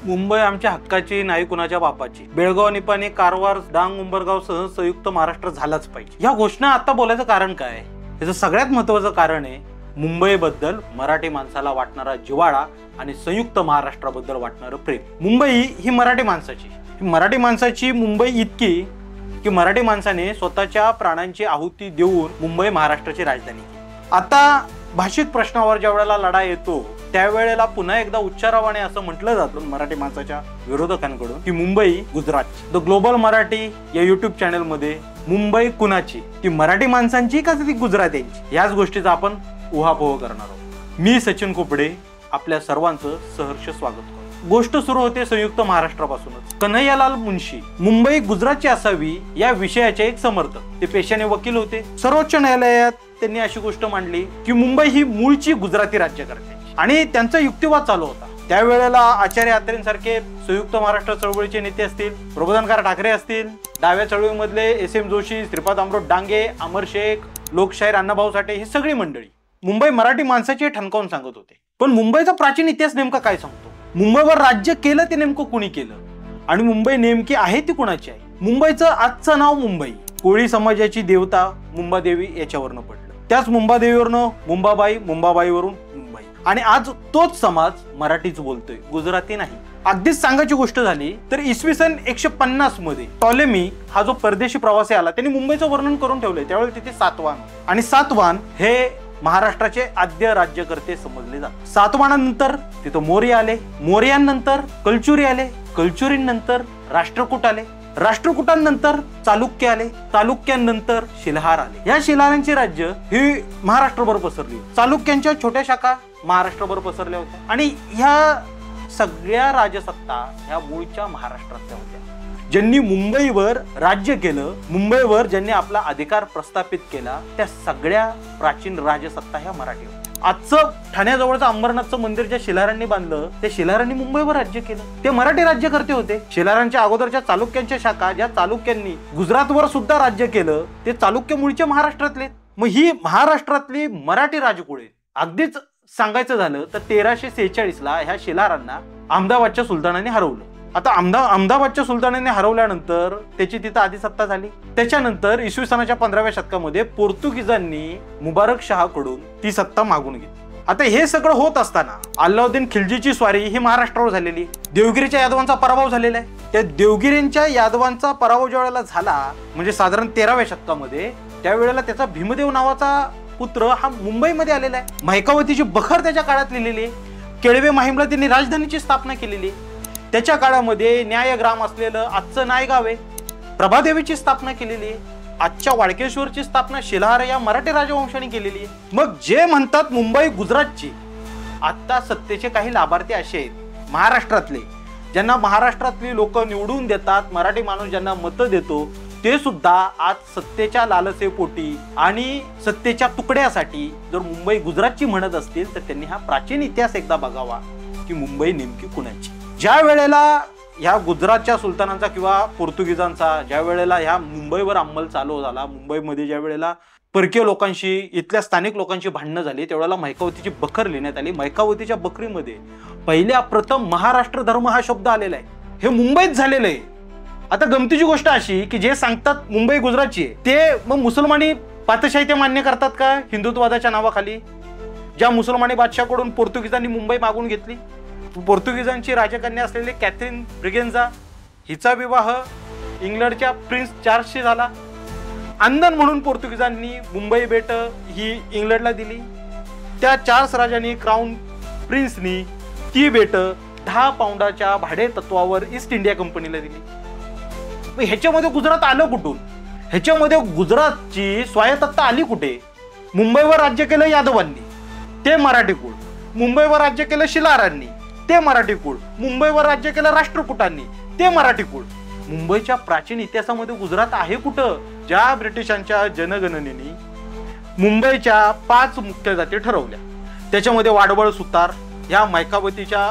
मुंबई आमच्या हक्काची, नाही कुणाच्या बापाची. बेळगाव, निपाणी, कारवार, डांग, उंबरगाव सह संयुक्त महाराष्ट्र झालाच पाहिजे. या घोषणा आता बोलायचं कारण काय? याचं सगळ्यात महत्वाचं कारण आहे मुंबईबद्दल मराठी माणसाला वाटणारा जिव्हाळा आणि संयुक्त महाराष्ट्राबद्दल वाटणारं प्रेम. मुंबई ही मराठी माणसाची मुंबई इतकी की मराठी माणसाने स्वतःच्या प्राणांची आहुती देऊन मुंबई महाराष्ट्राची राजधानी केली. आता भाषिक प्रश्नावर ज्या वेळेला लढा येतो त्यावेळेला पुन्हा एकदा उच्चारावाने असं म्हटलं जातं मराठी माणसाच्या विरोधकांकडून की मुंबई गुजरातची. द ग्लोबल मराठी या युट्यूब चॅनल मध्ये मुंबई कुणाची, ती मराठी माणसांची का ती गुजरात्यांची, याच गोष्टीचा आपण उहापोह करणार आहोत. मी सचिन कोपडे आपल्या सर्वांचं सहर्ष स्वागत करतो. गोष्ट सुरू होते संयुक्त महाराष्ट्रापासूनच. कन्हैयालाल मुंशी मुंबई गुजरातची असावी या विषयाचे एक समर्थक, ते पेशाने वकील होते. सर्वोच्च न्यायालयात त्यांनी अशी गोष्ट मांडली की मुंबई ही मूळची गुजराती राज्यकर्त्यांची, आणि त्यांचा युक्तिवाद चालू होता. त्यावेळेला आचार्य अत्रेंसारखे संयुक्त महाराष्ट्र चळवळीचे नेते असतील, प्रबोधनकार ठाकरे असतील, डाव्या चळवळीमधले SM जोशी, श्रीपाद अमृत डांगे, अमर शेख, लोकशाहीर अण्णाभाऊ साठे, ही सगळी मंडळी मुंबई मराठी माणसाची ठणकावून सांगत होते. पण मुंबईचा प्राचीन इतिहास नेमका काय सांगतो? मुंबईवर राज्य केलं ते नेमकं कुणी केलं आणि मुंबई नेमकी आहे ती कुणाची आहे? मुंबईचं आजचं नाव मुंबई कोळी समाजाची देवता मुंबादेवी याच्यावरनं पडलं. त्याच मुंबादेवीवरनं मुंबाबाईवरून मुंबई, आणि आज तोच समाज मराठीच बोलतोय, गुजराती नाही. अगदीच सांगायची गोष्ट झाली तर इसवी सन 150 मध्ये टॉलेमी हा जो परदेशी प्रवासी आला त्यांनी मुंबईचं वर्णन करून ठेवलंय. त्यावेळी तिथे सातवाहन, आणि सातवाहन हे महाराष्ट्राचे आद्य राज्यकर्ते समजले जातात. सातवाहनानंतर तिथं मौर्य आले, मौर्यांनंतर कलचुरी आले, कलचुरींनंतर राष्ट्रकूट आले, राष्ट्रकूटांनंतर चालुक्य आले, चालुक्यांनंतर शिल्हार आले. या शिल्हारांची राज्य ही महाराष्ट्रभर पसरली. चालुक्यांच्या छोट्या शाखा महाराष्ट्रभर पसरल्या होत्या, आणि ह्या सगळ्या राजसत्ता ह्या मूळच्या महाराष्ट्रातल्या होत्या. ज्यांनी मुंबईवर राज्य केलं, मुंबईवर ज्यांनी आपला अधिकार प्रस्थापित केला, त्या सगळ्या प्राचीन राजसत्ता ह्या मराठी होत्या. आजचं ठाण्याजवळचं अंबरनाथचं मंदिर ज्या शिलारांनी बांधलं, त्या शिलारांनी मुंबईवर राज्य केलं, ते मराठी राज्यकर्ते होते. शिलारांच्या अगोदरच्या चालुक्यांच्या शाखा, ज्या चालुक्यांनी गुजरातवर सुद्धा राज्य केलं, ते चालुक्य मूळचे महाराष्ट्रातले. मग ही महाराष्ट्रातली मराठी राजकुळे. अगदीच सांगायचं झालं तर 1346 ला ह्या शिलारांना अहमदाबादच्या सुलतानाने हरवलं. आता अहमदाबादच्या सुलतानाने हरवल्यानंतर त्याची तिथं आधिसत्ता झाली. त्याच्यानंतर इसवी सनाच्या 15व्या शतकामध्ये पोर्तुगीजांनी मुबारक शहाकडून ती सत्ता मागून घेतली. आता हे सगळं होत असताना अल्लाउद्दीन खिल्जीची स्वारी ही महाराष्ट्रावर झालेली. देवगिरीच्या यादवांचा पराभव झालेला आहे. त्या देवगिरींच्या यादवांचा पराभव ज्या वेळेला झाला, म्हणजे साधारण 13व्या शतकामध्ये, त्यावेळेला त्याचा भीमदेव नावाचा पुत्र हा मुंबईमध्ये आलेला आहे. महिकावतीची बखर त्याच्या काळात लिहिलेली आहे. केळवे माहीमला त्यांनी राजधानीची स्थापना केलेली. त्याच्या काळामध्ये न्यायग्राम असलेलं आजचं नायगाव आहे, प्रभादेवीची स्थापना केलेली आहे. आजच्या वाळकेश्वरची स्थापना शिल्हार या मराठी राजवंशाने केलेली आहे. मग जे म्हणतात मुंबई गुजरातची, आता सत्तेचे काही लाभार्थी असे आहेत महाराष्ट्रातले, ज्यांना महाराष्ट्रातली लोक निवडून देतात, मराठी माणूस ज्यांना मतं देतो, ते सुद्धा आज सत्तेच्या लालसेपोटी आणि सत्तेच्या तुकड्यासाठी जर मुंबई गुजरातची म्हणत असतील तर त्यांनी हा प्राचीन इतिहास एकदा बघावा की मुंबई नेमकी कुणाची. ज्या वेळेला ह्या गुजरातच्या सुलतानांचा किंवा पोर्तुगीजांचा ज्या वेळेला ह्या मुंबईवर अंमल चालू झाला, मुंबईमध्ये ज्या वेळेला परकीय लोकांशी, इथल्या स्थानिक लोकांची भांडणं झाली, त्यावेळेला महिकावतीची बखर लिहिण्यात आली. महिकावतीच्या बखरीमध्ये पहिल्या प्रथम महाराष्ट्र धर्म हा शब्द आलेला आहे. हे मुंबईत झालेलं आहे. आता गमतीची गोष्ट अशी की जे सांगतात मुंबई गुजरातची आहे, ते मग मुसलमानी पातशाही ते मान्य करतात का हिंदुत्ववादाच्या नावाखाली? ज्या मुसलमानी बादशाहकडून पोर्तुगीजांनी मुंबई मागून घेतली, पोर्तुगीजांची राजकन्या असलेली कॅथरीन ब्रिगेन्झा, हिचा विवाह इंग्लंडच्या प्रिन्स चार्ल्सशी झाला. अंदन म्हणून पोर्तुगीजांनी मुंबई बेट ही इंग्लंडला दिली. त्या चार्ल्स राजांनी, क्राऊन प्रिन्सनी ती बेट 10 पाऊंडाच्या भाडे तत्वावर ईस्ट इंडिया कंपनीला दिली. ह्याच्यामध्ये गुजरात आलं कुठून? ह्याच्यामध्ये गुजरातची स्वायत्तता आली कुठे? मुंबईवर राज्य केलं यादवांनी, ते मराठी कुळ. मुंबईवर राज्य केलं शिलारांनी, ते मराठी कुळ. मुंबईवर राज्य केलं राष्ट्रकूटांनी, ते मराठी कुळ. मुंबईच्या प्राचीन इतिहासामध्ये गुजरात आहे कुठं? ज्या ब्रिटिशांच्या जनगणनेने मुंबईच्या 5 मुख्य जाती ठरवल्या, त्याच्यामध्ये वाडवळ सुतार ह्या मैकावतीच्या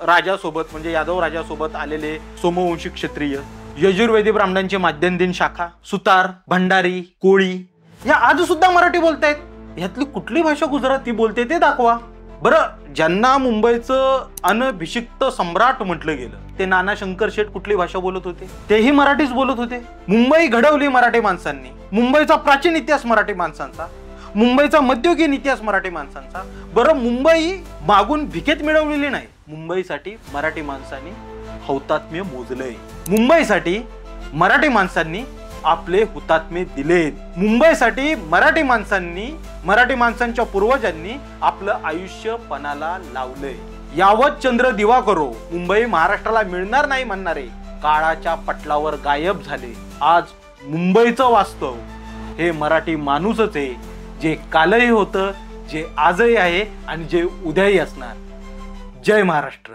राजासोबत, म्हणजे यादव राजासोबत आलेले सोमवंशी क्षत्रिय, यजुर्वेदी ब्राह्मणांची माध्यंदिन शाखा, सुतार, भंडारी, कोळी, या आज सुद्धा मराठी बोलतायत. ह्यातली कुठली भाषा गुजराती बोलते ते दाखवा. बरं, ज्यांना मुंबईचं अनभिषिक्त सम्राट म्हटलं गेलं ते नाना शंकर शेठ कुठली भाषा बोलत होते? तेही मराठीच बोलत होते. मुंबई घडवली मराठी माणसांनी. मुंबईचा प्राचीन इतिहास मराठी माणसांचा, मुंबईचा मध्ययुगीन इतिहास मराठी माणसांचा. बरं, मुंबई मागून भिकेत मिळवलेली नाही. मुंबईसाठी मराठी माणसांनी हौतात्म्य मोजलंय. मुंबईसाठी मराठी माणसांनी आपले हुतात्मे दिलेत. मुंबईसाठी मराठी माणसांच्या पूर्वजांनी आपलं आयुष्य पणाला लावलंय. यावत चंद्र दिवा करो, मुंबई महाराष्ट्राला मिळणार नाही म्हणणारे काळाच्या पटलावर गायब झाले. आज मुंबईचं वास्तव हे मराठी माणूसच आहे, जे कालही होतं, जे आजही आहे आणि जे उद्याही असणार. जय महाराष्ट्र.